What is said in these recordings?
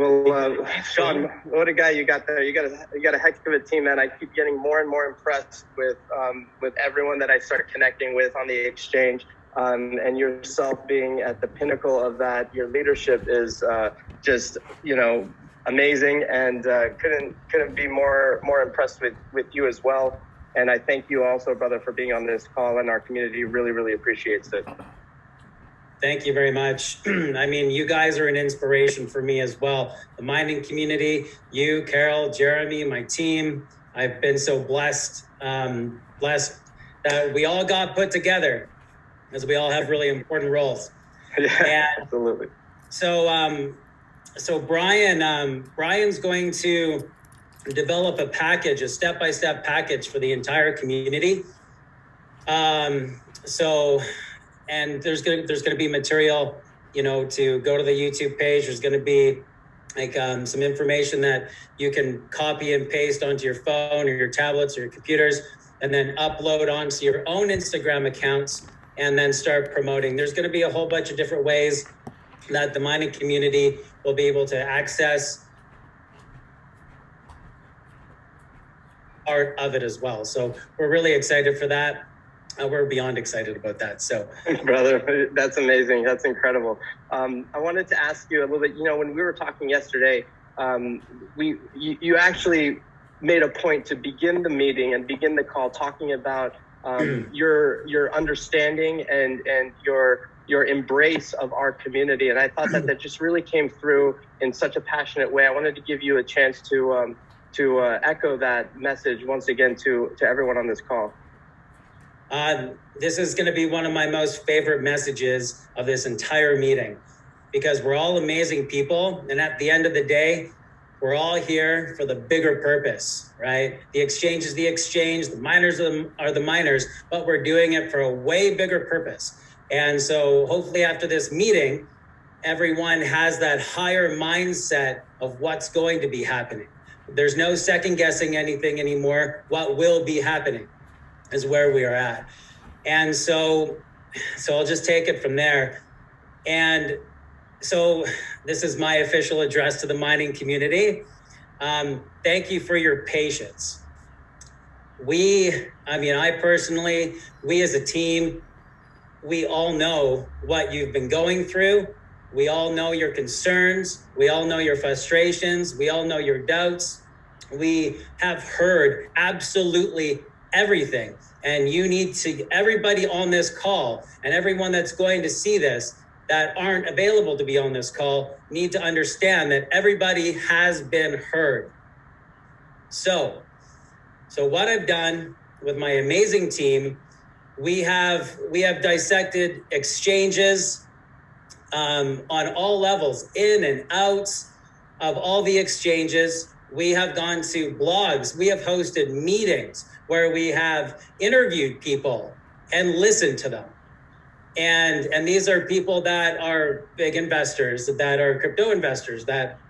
Well, Sean, what a guy you got there. You got a heck of a team, man. I keep getting more and more impressed with everyone that I start connecting with on the exchange, and yourself being at the pinnacle of that. Your leadership is just, amazing, and couldn't be more impressed with you as well. And I thank you also, brother, for being on this call, and our community really appreciates it. Thank you very much. I mean, you guys are an inspiration for me as well. The mining community, you, Carol, Jeremy, my team. I've been so blessed that we all got put together, as we all have really important roles. Yeah, absolutely. So Brian's going to develop a step-by-step package for the entire community. And there's gonna be material, to go to the YouTube page. There's gonna be some information that you can copy and paste onto your phone or your tablets or your computers, and then upload onto your own Instagram accounts, and then start promoting. There's gonna be a whole bunch of different ways that the mining community will be able to access part of it as well. So we're really excited for that. We're beyond excited about that. So, brother, that's amazing. That's incredible. I wanted to ask you a little bit. When we were talking yesterday, you actually made a point to begin the meeting and begin the call talking about your understanding and your embrace of our community. And I thought that just really came through in such a passionate way. I wanted to give you a chance to echo that message once again to everyone on this call. This is going to be one of my most favorite messages of this entire meeting, because we're all amazing people. And at the end of the day, we're all here for the bigger purpose, right? The exchange is the exchange. The miners are the miners, but we're doing it for a way bigger purpose. And so hopefully after this meeting, everyone has that higher mindset of what's going to be happening. There's no second guessing anything anymore. What will be happening is where we are at. And so I'll just take it from there. And so this is my official address to the mining community. Thank you for your patience. I personally, we as a team, we all know what you've been going through. We all know your concerns. We all know your frustrations. We all know your doubts. We have heard absolutely everything. And everybody on this call and everyone that's going to see this that aren't available to be on this call need to understand that everybody has been heard. So what I've done with my amazing team, we have dissected exchanges on all levels, in and outs of all the exchanges. We have gone to blogs. We have hosted meetings where we have interviewed people and listened to them. And these are people that are big investors, that are crypto investors, that,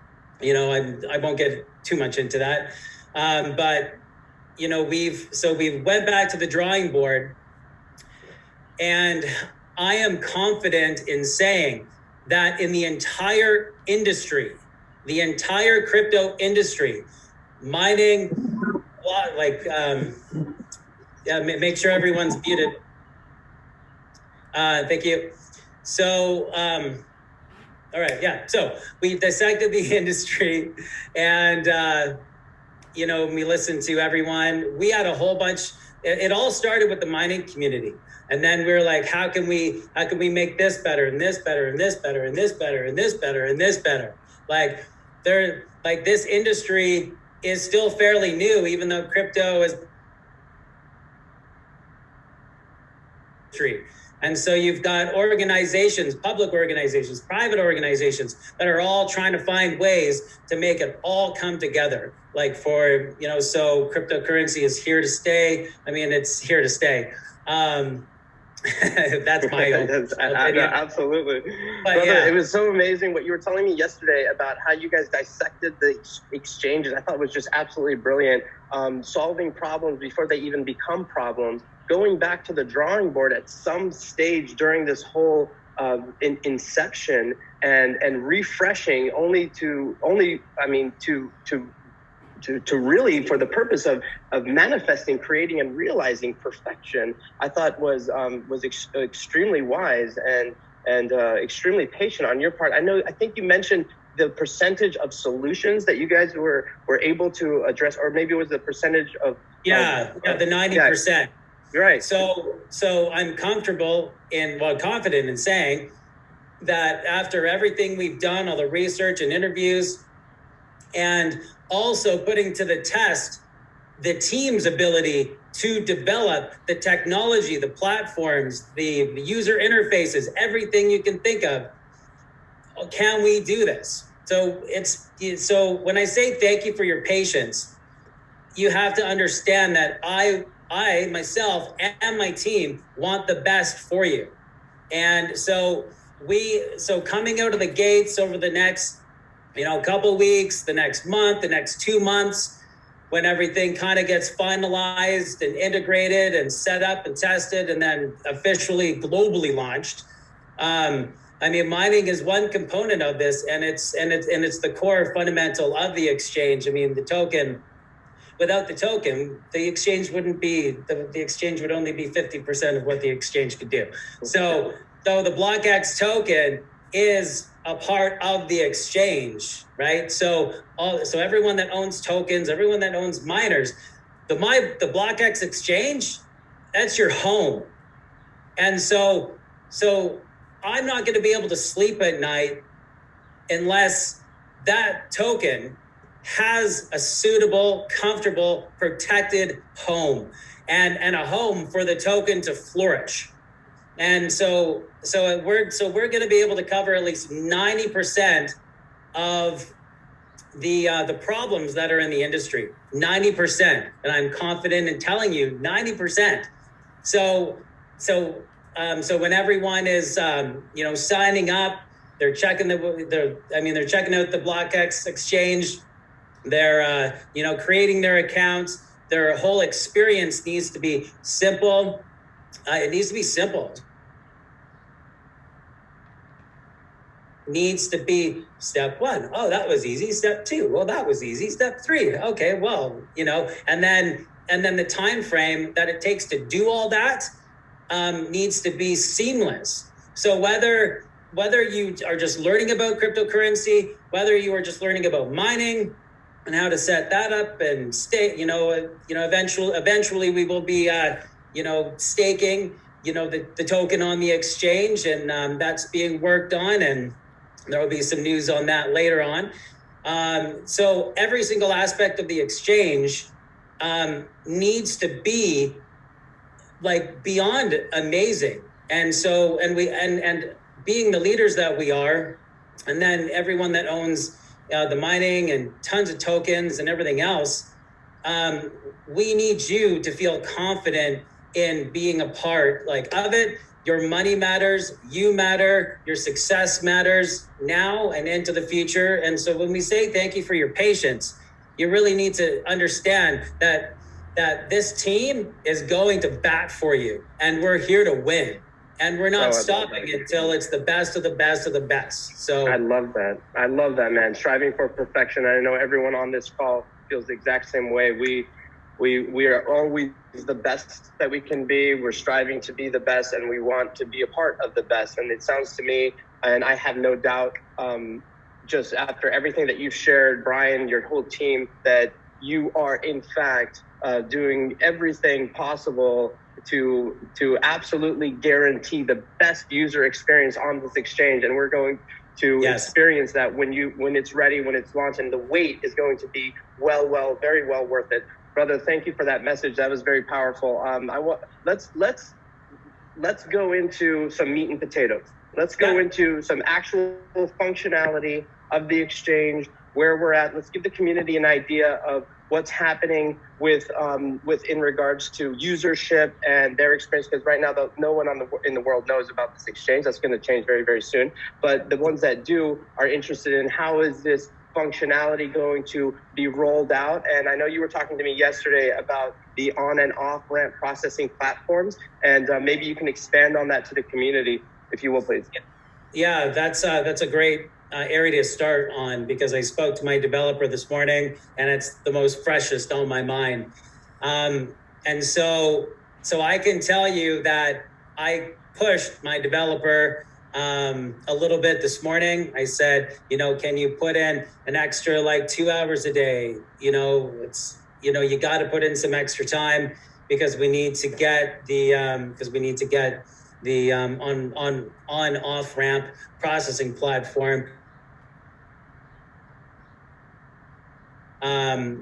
I won't get too much into that. But we've went back to the drawing board, and I am confident in saying that in the entire industry, the entire crypto industry, mining, make sure everyone's muted. Thank you. So, all right, yeah. So we dissected the industry, and we listened to everyone. We had a whole bunch. It all started with the mining community, and then we were like, how can we make this better, and this better, and this better, and this better, and this better, and this better? This industry is still fairly new, even though crypto is. And so you've got organizations, public organizations, private organizations that are all trying to find ways to make it all come together. So cryptocurrency is here to stay. I mean, it's here to stay. That's my own opinion. Absolutely. But brother, yeah. It was so amazing what you were telling me yesterday about how you guys dissected the exchanges. I thought it was just absolutely brilliant. Solving problems before they even become problems. Going back to the drawing board at some stage during this whole inception and refreshing to really for the purpose of manifesting, creating, and realizing perfection, I thought was extremely wise and extremely patient on your part. I think you mentioned the percentage of solutions that you guys were able to address, or maybe it was the percentage of the 90%. Yeah, right. So I'm confident in saying that after everything we've done, all the research and interviews, and also putting to the test the team's ability to develop the technology, the platforms, the user interfaces, everything you can think of, can we do this? So when I say thank you for your patience, you have to understand that I myself and my team want the best for you. And so coming out of the gates over the next, couple weeks, the next month, the next 2 months, when everything kind of gets finalized and integrated and set up and tested and then officially globally launched. Mining is one component of this, and it's the core fundamental of the exchange. The token, without the token, the exchange wouldn't be, the exchange would only be 50% of what the exchange could do. So the BLKX token is a part of the exchange, right? So everyone that owns tokens, everyone that owns miners, the BLKX exchange, that's your home. And so I'm not going to be able to sleep at night unless that token has a suitable, comfortable, protected home and a home for the token to flourish. And so we're going to be able to cover at least 90% of the problems that are in the industry. 90%, and I'm confident in telling you 90%. So when everyone is signing up, they're checking they're checking out the BLKX exchange. They're creating their accounts. Their whole experience needs to be simple. It needs to be simple. Needs to be step 1. Oh, that was easy. Step 2. Well, that was easy. Step 3. Okay, well, and then the time frame that it takes to do all that needs to be seamless. So whether you are just learning about cryptocurrency, whether you are just learning about mining and how to set that up and stay, eventually we will be staking the token on the exchange, and that's being worked on, and there will be some news on that later on. So every single aspect of the exchange needs to be beyond amazing. And being the leaders that we are, and then everyone that owns the mining and tons of tokens and everything else, we need you to feel confident in being a part of it. Your money matters, you matter, your success matters now and into the future. And so when we say thank you for your patience, you really need to understand that this team is going to bat for you, and we're here to win. And we're not stopping until it's the best of the best of the best. So I love that, man. Striving for perfection. I know everyone on this call feels the exact same way. We are always the best that we can be. We're striving to be the best, and we want to be a part of the best. And it sounds to me, and I have no doubt, just after everything that you've shared, Brian, your whole team, that you are in fact doing everything possible to absolutely guarantee the best user experience on this exchange. And we're going to experience that when it's ready, when it's launched, and the wait is going to be very well worth it. Brother, thank you for that message. That was very powerful. Let's go into some meat and potatoes. Let's go into some actual functionality of the exchange, where we're at. Let's give the community an idea of what's happening with in regards to usership and their experience, because right now no one in the world knows about this exchange. That's going to change very, very soon. But the ones that do are interested in how is this functionality going to be rolled out. And I know you were talking to me yesterday about the on and off ramp processing platforms, and maybe you can expand on that to the community. if you will, please. Yeah, that's a great area to start on, because I spoke to my developer this morning, and it's the most freshest on my mind. And so I can tell you that I pushed my developer a little bit this morning. I said, can you put in an extra like 2 hours a day? You got to put in some extra time, because we need to get the on off ramp processing platform,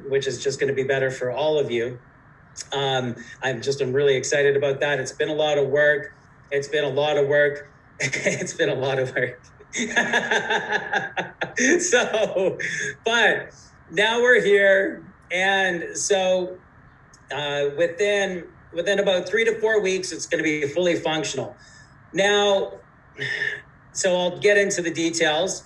which is just going to be better for all of you. I'm really excited about that. It's been a lot of work. It's been a lot of work. So, but now we're here. And so within about 3 to 4 weeks, it's going to be fully functional. Now, so I'll get into the details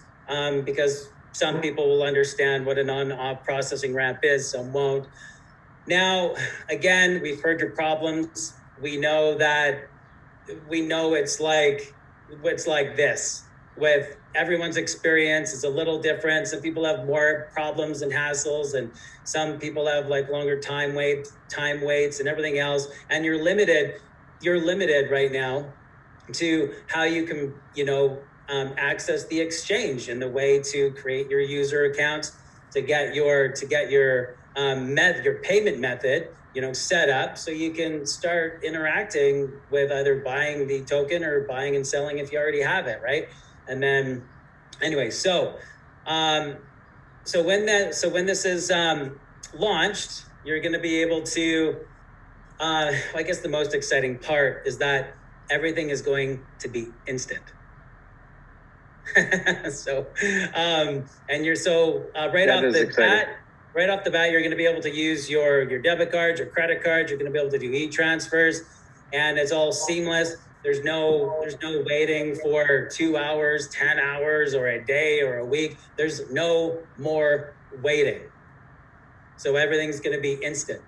because some people will understand what an on-off processing ramp is, some won't. Now, again, we've heard your problems. We know it's like this. With everyone's experience, it's a little different. Some people have more problems and hassles, and some people have like longer time waits and everything else. And you're limited right now to how you can, access the exchange and the way to create your user accounts, to get your payment method, set up so you can start interacting with either buying the token or buying and selling if you already have it, right? And then, anyway, so when this is launched, you're going to be able to. I guess the most exciting part is that everything is going to be instant. So, and you're right off the bat, you're going to be able to use your debit cards, your credit cards. You're going to be able to do e-transfers, and it's all seamless. There's no waiting for 2 hours, 10 hours, or a day or a week. There's no more waiting. So everything's going to be instant.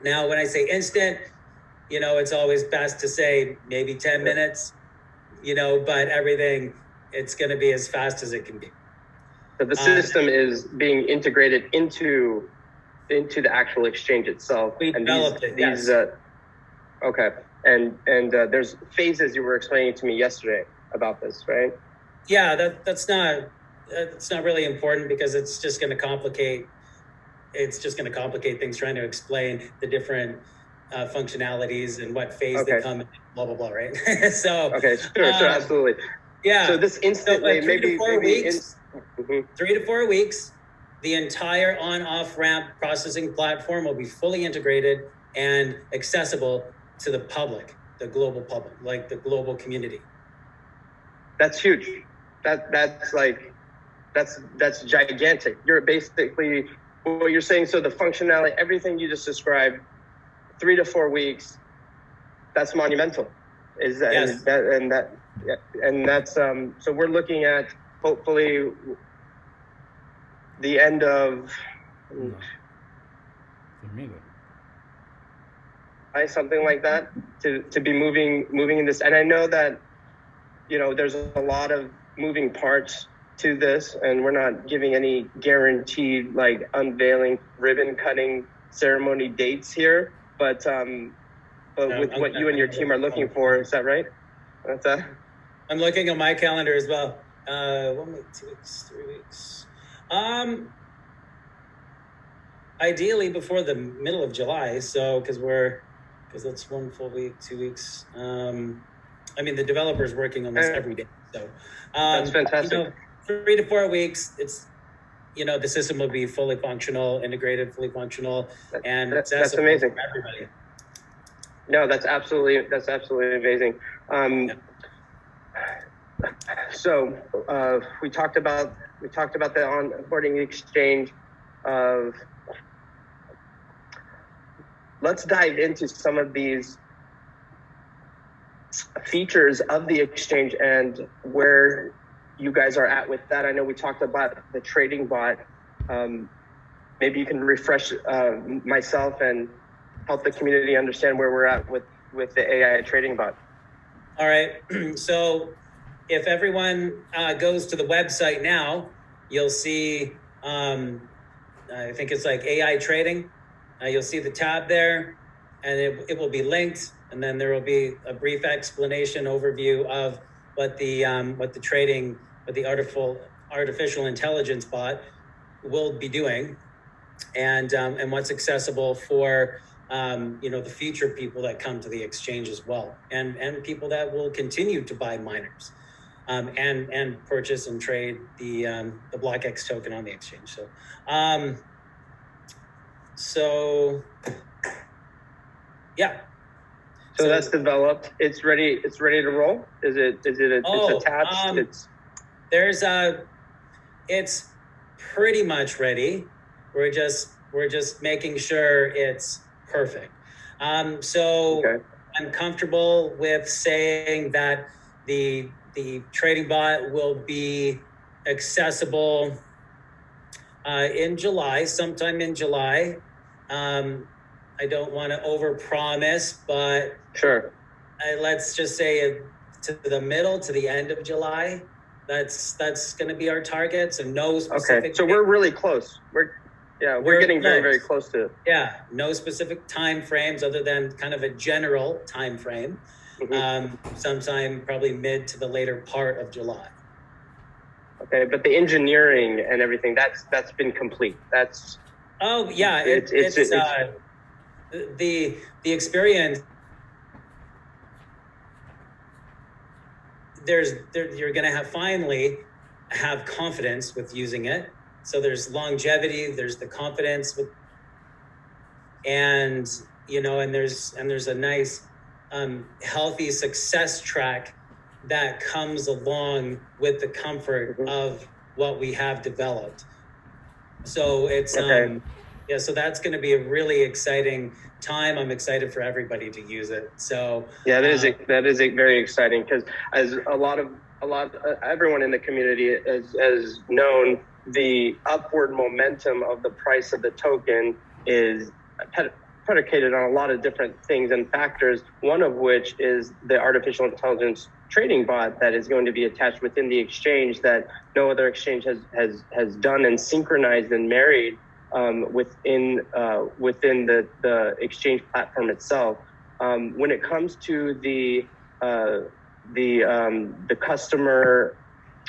Now, when I say instant, it's always best to say maybe 10 minutes, but everything, it's going to be as fast as it can be. So the system is being integrated into the actual exchange itself. We developed it, yes. Okay. And there's phases you were explaining to me yesterday about this, right? Yeah, that's not really important, because it's just going to complicate things trying to explain the different functionalities and what phase they come in, blah blah blah, right? So okay, sure, absolutely. Yeah. So this instantly, maybe 3 to 4 weeks, the entire on-off ramp processing platform will be fully integrated and accessible to the public, the global public, like the global community. That's huge. That's gigantic. You're basically what you're saying. So the functionality, everything you just described, 3 to 4 weeks, that's monumental. Yes. So we're looking at hopefully the end of something like that to be moving in this. And I know that there's a lot of moving parts to this, and we're not giving any guaranteed like unveiling ribbon cutting ceremony dates here, but with what you and your team are looking for, is that right? That's that. I'm looking at my calendar as well. 1 week, 2 weeks, 3 weeks. Ideally before the middle of July. So because that's 1 full week, 2 weeks. The developer's working on this every day. So that's fantastic. 3 to 4 weeks. It's the system will be fully functional, integrated, fully functional, and that's amazing for everybody. No, that's absolutely amazing. So we talked about the onboarding exchange. Let's dive into some of these features of the exchange and where you guys are at with that. I know we talked about the trading bot. Maybe you can refresh myself and help the community understand where we're at with the AI trading bot. All right. So if everyone goes to the website now, you'll see, I think it's like AI trading. You'll see the tab there, and it will be linked, and then there will be a brief explanation overview of what the trading, what the artificial intelligence bot will be doing, and what's accessible for the future people that come to the exchange as well, and people that will continue to buy miners, and purchase and trade the BLKX token on the exchange. So yeah. So that's developed. It's ready. It's ready to roll. Is it? It's attached. It's pretty much ready. We're just making sure it's perfect. Okay. I'm comfortable with saying that the trading bot will be accessible in July, sometime in July. I don't want to overpromise, but sure. Let's just say to the end of July. That's going to be our target. So no specific. Okay, so we're really close. We're getting very, very close to it. Yeah, no specific time frames other than kind of a general time frame. Mm-hmm. Sometime probably mid to the later part of July. Okay, but the engineering and everything that's been complete. That's the experience. You're going to finally have confidence with using it. So there's longevity, there's the confidence with, and there's a nice healthy success track that comes along with the comfort of what we have developed. So it's so that's going to be a really exciting time. I'm excited for everybody to use it. So that is very exciting, because as everyone in the community has known, the upward momentum of the price of the token is predicated on a lot of different things and factors, one of which is the artificial intelligence trading bot that is going to be attached within the exchange that no other exchange has done and synchronized and married within the exchange platform itself. When it comes to the customer,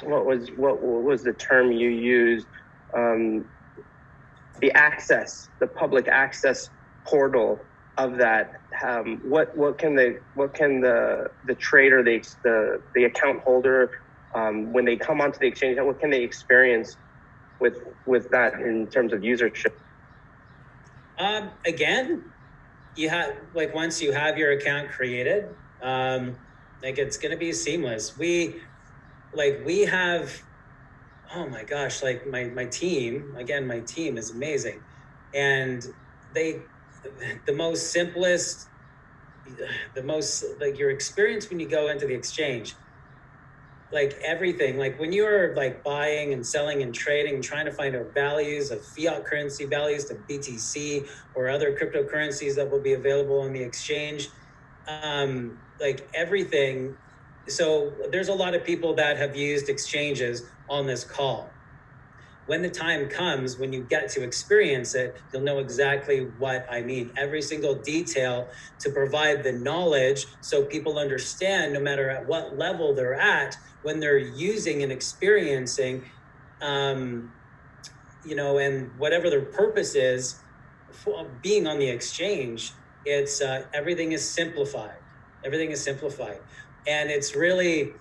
what was the term you used? The public access portal of that. What can the trader, the account holder, when they come onto the exchange, what can they experience with that in terms of usership? Again, you have once you have your account created, it's going to be seamless. We have, oh my gosh, my team is amazing, and the most your experience when you go into the exchange, everything, when you're buying and selling and trading, trying to find out values of fiat currency, values to BTC or other cryptocurrencies that will be available on the exchange, everything. So there's a lot of people that have used exchanges on this call. When the time comes, when you get to experience it, you'll know exactly what I mean. Every single detail, to provide the knowledge so people understand, no matter at what level they're at, when they're using and experiencing, and whatever their purpose is for being on the exchange, it's everything is simplified. Everything is simplified. And it's really,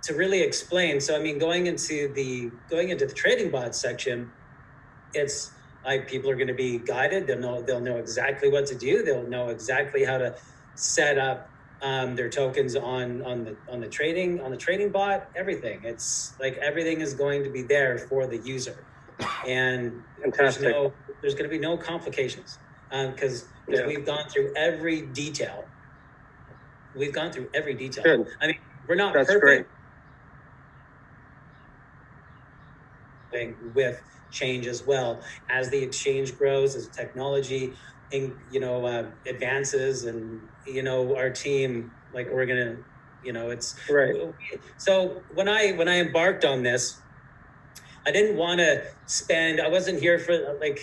to really explain. So, going into the trading bot section, it's people are going to be guided. They'll know exactly what to do. They'll know exactly how to set up their tokens on the trading bot. Everything. It's everything is going to be there for the user, and there's going to be no complications, because we've gone through every detail. Good. We're not That's perfect. Great. With change as well, as the exchange grows, as technology advances, and our team, we're gonna It's right. So when I embarked on this, I didn't want to spend. I wasn't here for like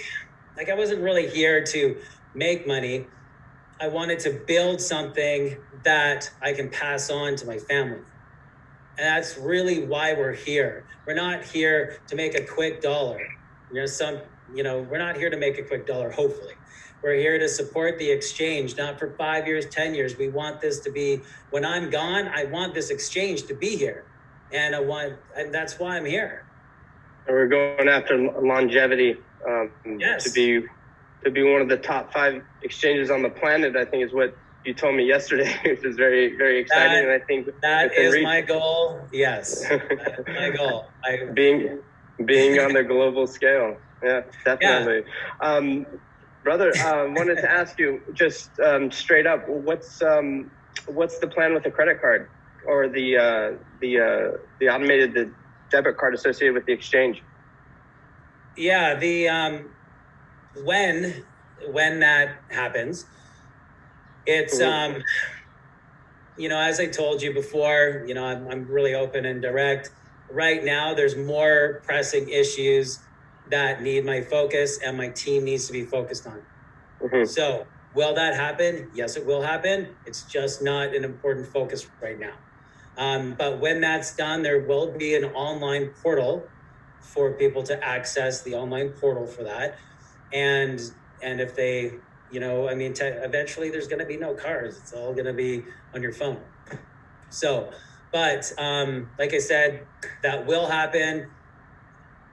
I wasn't really here to make money. I wanted to build something that I can pass on to my family. And that's really why we're here. We're not here to make a quick dollar. We're not here to make a quick dollar, hopefully. We're here to support the exchange, not for 5 years, 10 years. We want this to be, when I'm gone, I want this exchange to be here. And that's why I'm here. And we're going after longevity, yes. to be one of the top 5 exchanges on the planet, I think is what you told me yesterday, which is very, very exciting. And I think that is my goal. Yes, that's my goal. Being on the global scale. Yeah, definitely. Yeah. Brother, wanted to ask you just straight up, what's the plan with the credit card or the automated debit card associated with the exchange? Yeah, when that happens, it's as I told you before, I'm really open and direct. Right now, there's more pressing issues that need my focus, and my team needs to be focused on. So will that happen? Yes, it will happen. It's just not an important focus right now. But when that's done, there will be an online portal for people to access the online portal for that. And if they, eventually there's going to be no cards. It's all going to be on your phone. So, but like I said, that will happen.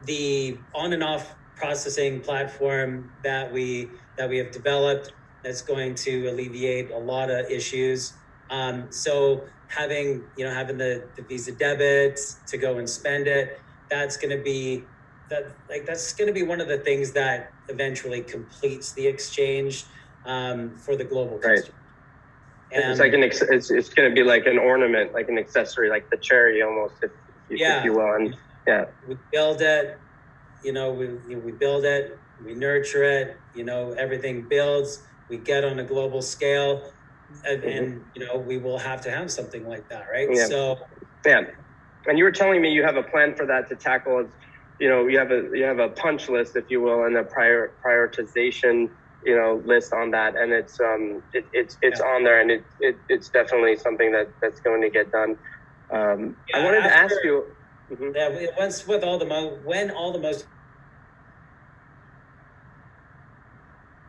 The on and off processing platform that we have developed, that's going to alleviate a lot of issues. So having the Visa debit to go and spend it, that's going to be one of the things that eventually completes the exchange for the global customer. And it's like it's going to be like an ornament, like an accessory, like the cherry almost, if you will. And we build it, we build it, we nurture it, everything builds, we get on a global scale, and we will have to have something like that, right? Yeah. So and you were telling me you have a plan for that to tackle, you have a punch list, if you will, and a prioritization list on that, and it's on there, and it's definitely something that's going to get done. I wanted to ask you. When all the most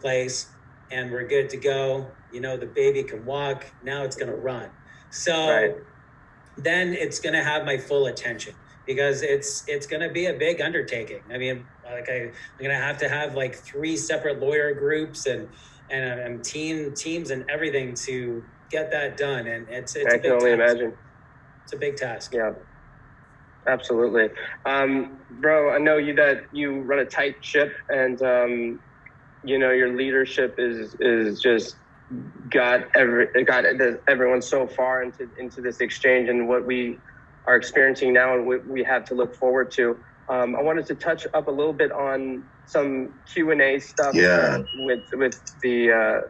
place and we're good to go, the baby can walk, now it's going to run. So then it's going to have my full attention, because it's going to be a big undertaking. I mean, I'm going to have like 3 separate lawyer groups and teams and everything to get that done. And it's I can only imagine. It's a big task. Yeah, absolutely. Bro, I know that you run a tight ship, and your leadership is just got everyone so far into this exchange and what we are experiencing now and what we have to look forward to. I wanted to touch up a little bit on some Q&A stuff. Yeah. With the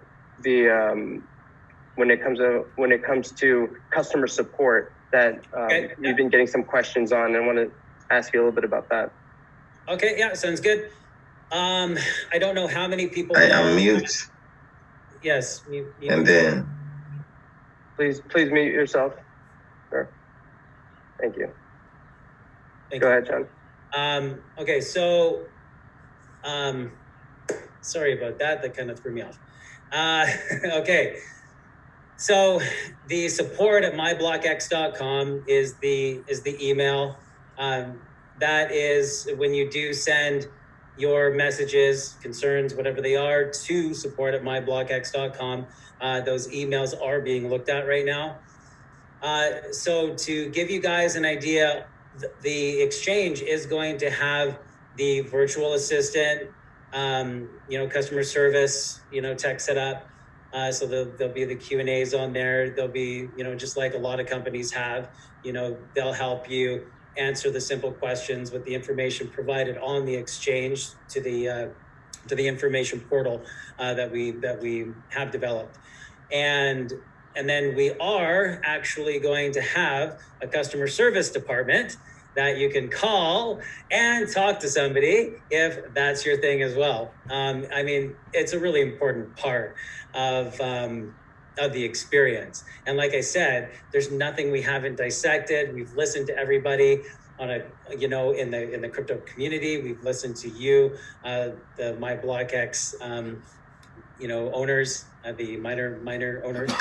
when it comes to customer support that you've been getting some questions on, and I want to ask you a little bit about that. Okay, yeah, sounds good. I don't know how many people. I am mute. Yes, mute. And then. Please mute yourself. Sure. Thank you. Go ahead, John. Okay, so, sorry about that. That kind of threw me off. Okay. So the support at myblokx.com is the email. That is when you do send your messages, concerns, whatever they are, to support at myblokx.com. Those emails are being looked at right now. So to give you guys an idea, the exchange is going to have the virtual assistant, customer service, tech set up. So there'll be the Q&As on there. There'll be, just like a lot of companies have, they'll help you answer the simple questions with the information provided on the exchange to the information portal that we have developed. And And then we are actually going to have a customer service department that you can call and talk to somebody if that's your thing as well. I mean, it's a really important part of the experience. And like I said, there's nothing we haven't dissected. We've listened to everybody on a, you know, in the crypto community. We've listened to you, the my BLKX, you know, owners, the minor owners,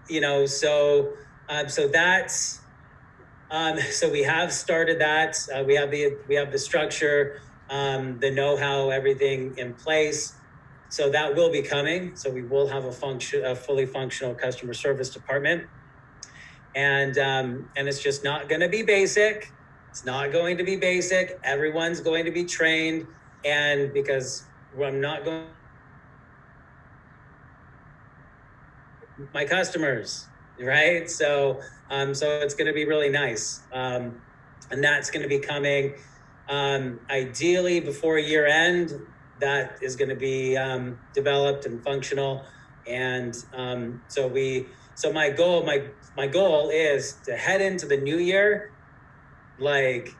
you know, so that's. So we have started that. We have the structure, the know-how, everything in place. So that will be coming. So we will have a fully functional customer service department, and it's just not going to be basic. It's not going to be basic. Everyone's going to be trained, and because I'm not going, my customers. Right. So it's going to be really nice. And that's going to be coming ideally before year end. That is going to be developed and functional. And so my goal is to head into the new year like,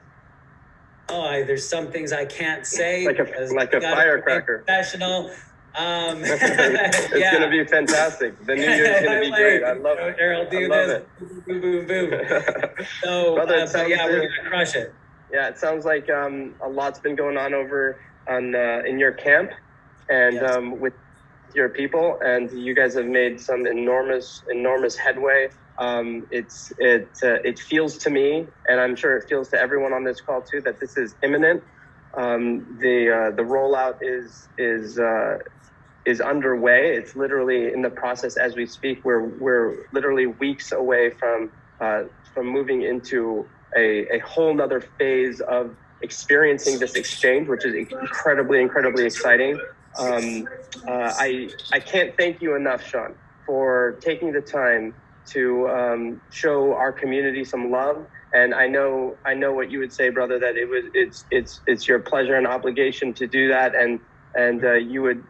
there's some things I can't say. Like a firecracker. Professional. It's going to be fantastic. The new year is going to be great. I love it. Errol, do this. Boom, boom, boom. So, Brother, yeah, we're going to crush it. Yeah, it sounds like a lot's been going on over in your camp and Yes. With your people, and you guys have made some enormous headway. It feels to me, and I'm sure it feels to everyone on this call too, that this is imminent. The rollout is underway. It's literally in the process as we speak. We're literally weeks away from moving into a whole nother phase of experiencing this exchange, which is incredibly exciting. I can't thank you enough, Sean, for taking the time to show our community some love. And I know what you would say, brother, that it's your pleasure and obligation to do that, and you would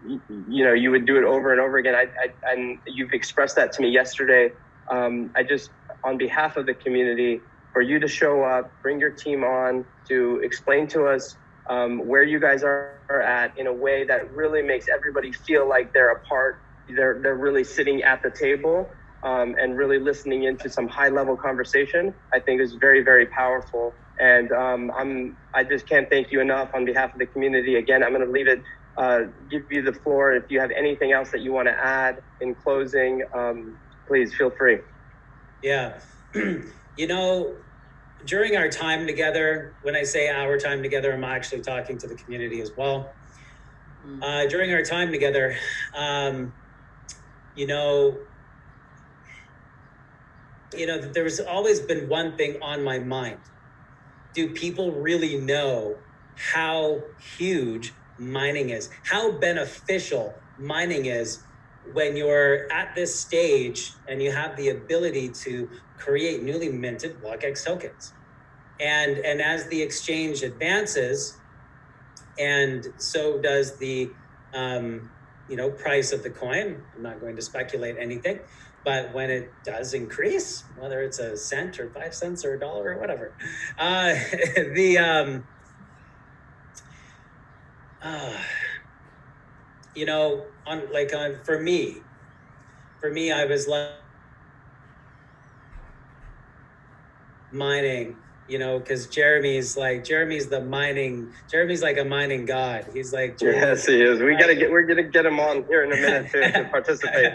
do it over and over again. And you've expressed that to me yesterday. I just, on behalf of the community, for you to show up, bring your team on to explain to us where you guys are at in a way that really makes everybody feel like they're a part. They're really sitting at the table and really listening into some high level conversation, I think is very, very powerful. And I just can't thank you enough on behalf of the community. Again, I'm going to leave it. Give you the floor. If you have anything else that you want to add in closing, please feel free. Yeah. You know, during our time together, when I say our time together, I'm actually talking to the community as well. During our time together, there's always been one thing on my mind. Do people really know how huge mining is, how beneficial mining is when you're at this stage and you have the ability to create newly minted BLKX tokens? And as the exchange advances, and so does the price of the coin. I'm not going to speculate anything, but when it does increase, whether it's a cent or 5 cents or $1 or whatever, for me, I was like mining, because Jeremy's like a mining god. He's like, yes, he is. We're gonna get him on here in a minute to participate.